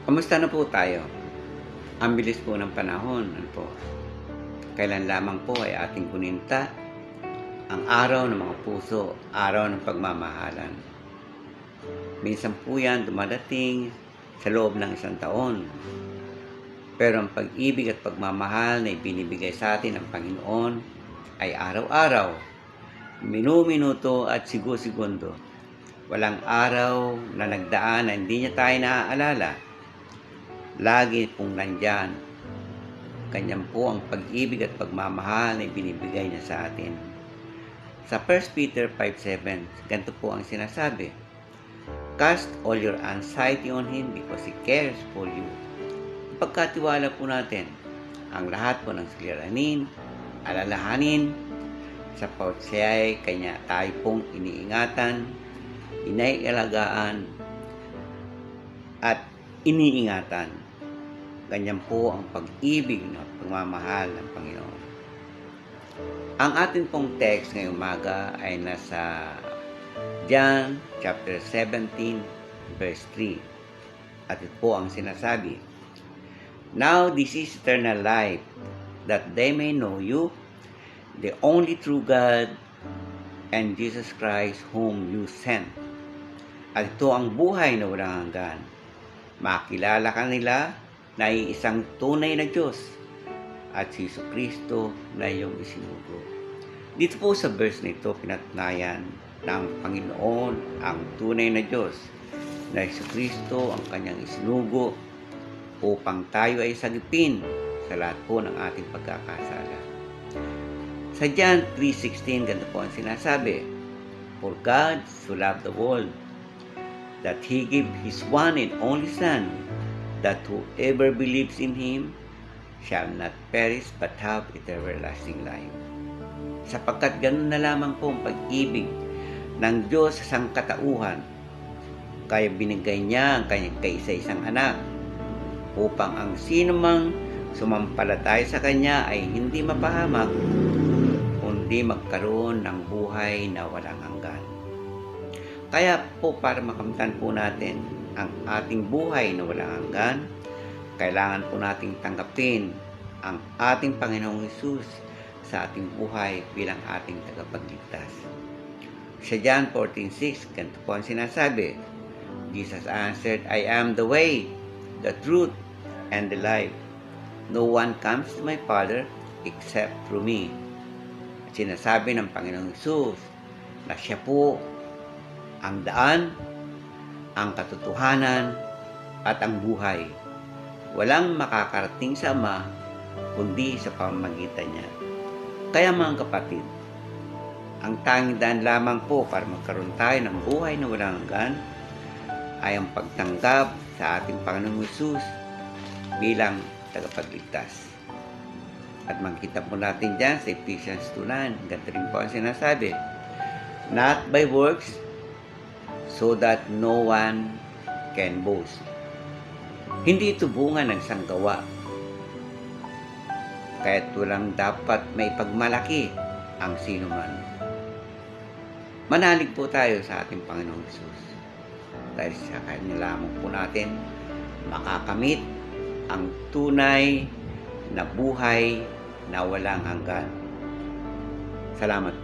Kamusta na po tayo? Ang bilis po ng panahon, ano po? Kailan lamang po ay ating kuninta ang araw ng mga puso, araw ng pagmamahalan. Minsan po yan dumadating sa loob ng isang taon. Pero ang pag-ibig at pagmamahal na ibinibigay sa atin ng Panginoon ay araw-araw, minu-minuto at sigo-segundo. Walang araw na nagdaan na hindi niya tayo naaalala. Lagi pong nandyan. Ganyan po ang pag-ibig at pagmamahal na ibinibigay niya sa atin. Sa 1 Peter 5:7, ganito po ang sinasabi, "Cast all your anxiety on Him because He cares for you." Ipagkatiwala po natin ang lahat po ng suliranin, alalahanin, sa pautsiyay, kanya tayo pong iniingatan, inaialagaan, at iniingatan. Ganyan po ang pag-ibig at pagmamahal ng Panginoon. Ang atin pong text ngayong umaga ay nasa John chapter 17 verse 3. At ito po ang sinasabi, "Now this is eternal life, that they may know you, the only true God, and Jesus Christ whom you sent." At ito ang buhay na walang hanggan. Makilala ka nila na isang tunay na Diyos at si Jesucristo na iyong isinugo. Dito po sa verse na ito, pinatunayan ng Panginoon ang tunay na Diyos na Jesucristo ang kanyang isinugo upang tayo ay sagipin sa lahat po ng ating pagkakasala. Sa John 3:16, ganito po ang sinasabi, "For God so loved the world that He gave His one and only Son, that whoever believes in Him shall not perish but have everlasting life." Sapagkat ganun na lamang po ang pag-ibig ng Diyos sa sangkatauhan, kaya binigay niya ang kanyang kaisa-isang anak, upang ang sinumang sumampalataya sa Kanya ay hindi mapahamak, kundi magkaroon ng buhay na walang hanggan. Kaya po para makamtan po natin ang ating buhay na walang hanggan, kailangan po nating tanggapin ang ating Panginoong Hesus sa ating buhay bilang ating tagapagligtas. Sa John 14:6, ganito po ang sinasabi, Jesus answered, "I am the way, the truth, and the life. No one comes to my Father except through me." At sinasabi ng Panginoong Hesus na siya po ang daan, ang katotohanan, at ang buhay. Walang makakarating sa Ama, kundi sa pamamagitan niya. Kaya mga kapatid, ang tanging daan lamang po para magkaroon tayo ng buhay na walang hanggan ay ang pagtanggap sa ating Panginoong Hesus bilang tagapagligtas. At makita po natin dyan sa Ephesians 2:9, ganito rin po ang sinasabi, "Not by works, so that no one can boast." Hindi ito bunga ng sanggawa. Kaya't walang dapat may pagmalaki ang sino man. Manalig po tayo sa ating Panginoong Hesus. Dahil sa Kanya lamang po natin makakamit ang tunay na buhay na walang hanggan. Salamat po.